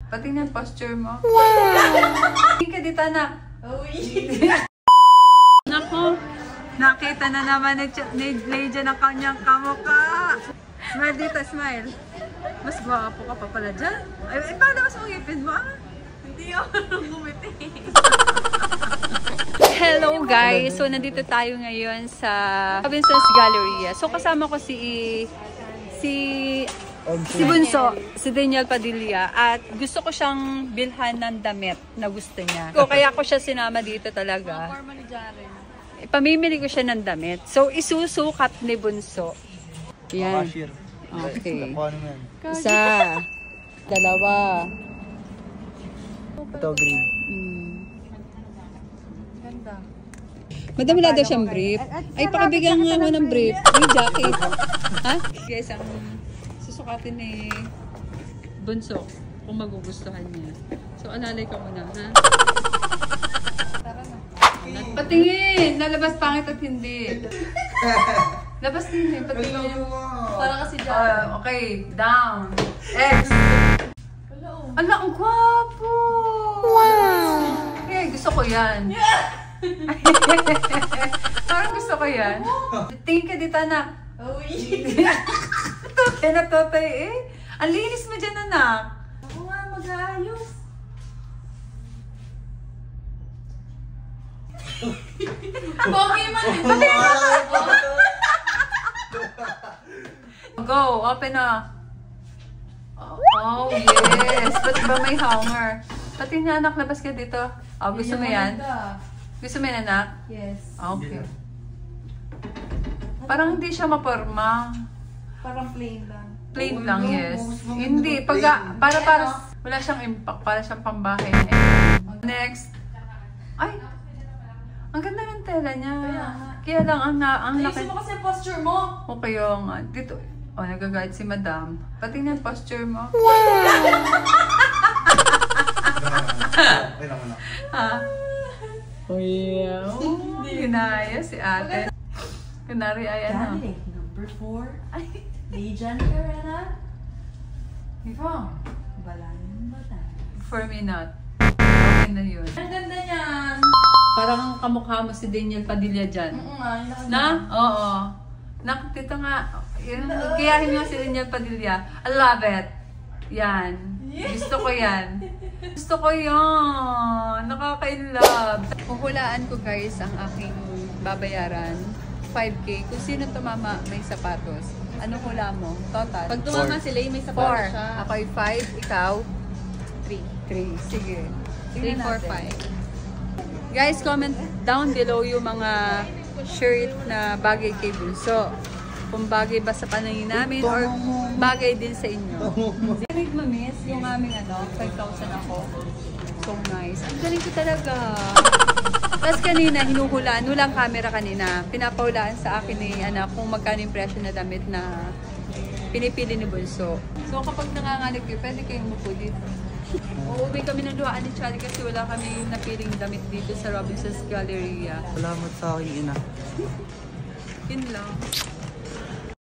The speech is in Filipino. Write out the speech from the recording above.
Pati na posture mo. Wow! Hindi ka dito na. Naku, nakita na naman ni Lydia ng kanyang kamukha. Smile dito, smile. Mas gwapo ka pa pala dyan. Ay, paano mas mangipin mo? Hindi ako gumiti. Hello guys! So, nandito tayo ngayon sa Robinson's Galleria. So, kasama ko si Bunso, si Daniel Padilla. At gusto ko siyang bilhan ng damit na gusto niya. So, kaya ko siya sinama dito talaga. Pamimili ko siya ng damit. So, isusukat ni Bunso. Yan. Okay. Isa. Dalawa. Ito, green. Ganda. Madam, wala daw siyang brief. Ay, pakibigyan nga mo ng brief. May jacket. Ha? Guys, ang susukatin ni Bunso kung magugustuhan niya. So, alalay ka muna, ha? Tara na. Patingin! Nalabas pangit at hindi. Labas din eh. Patingin. Para kasi dyan. Okay. Down. X. Ala, ang gwapo! Wow! Eh, gusto ko yan. Parang gusto ko yan. Tingin ka dito, anak. Tutay na tutay eh. Ang linis mo dyan, anak. Ako nga, mag-aayos. Pogi man eh. Go, open na. Oh, yes. Ba't ba may hanger? Pati nga, anak, labas ka dito. Oh, gusto mo yan? Gusto mo yan, anak? Yes. Okay. Parang hindi siya maporma. Parang plain lang. Plain lang, yes. Hindi. Para wala siyang impact. Para siyang pambahay. Next. Ay! Ang ganda ng tela niya. Kaya lang, ang laki. Ayusin mo kasi posture mo. Okay yung, dito. Oh, nagagayad si madam. Pati na posture mo. Ha? Oh, yeah. Oh, ginaya si ate. Kunwari, ay ano. Dali, number 4. Ay, Lydia Carrera. Oh, Balan Batan. for me not. Okay na yun. Ang ganda niyan. Parang kamukha mo si Daniel Padilla dyan. Na? Oo. Dito nga. Kayahin mo si Daniel Padilla. I love it. Yan. Gusto ko yan. Gusto ko yan. Nakaka-inlove. Huhulaan ko guys ang aking babayaran. 5K. Kung sino tumama may sapatos. Anong hula mo? Total? Pag tumama si Lay, may sapatos siya. 4. Ako'y 5. Ikaw? 3. Sige. 3, 4, 5. Guys, comment down below yung mga shirt na bagay kay Bunso. Kung bagay ba sa paningin namin or bagay din sa inyo. Galing mo, miss, yung aming 5,000 ako. So nice. Ang galing ko talaga. Tapos kanina, hinuhulaan. Walang camera kanina. Pinapahulaan sa akin ni anak kung magkano yung presyo na damit na pinipili ni Bunso. So kapag nangangalit kayo, pwede kayong umupo dito. Uuwi kami ng duhaan ni Charlie kasi wala kami napiling damit dito sa Robinson's Galleria. Salamat sa aking ina. Yun lang.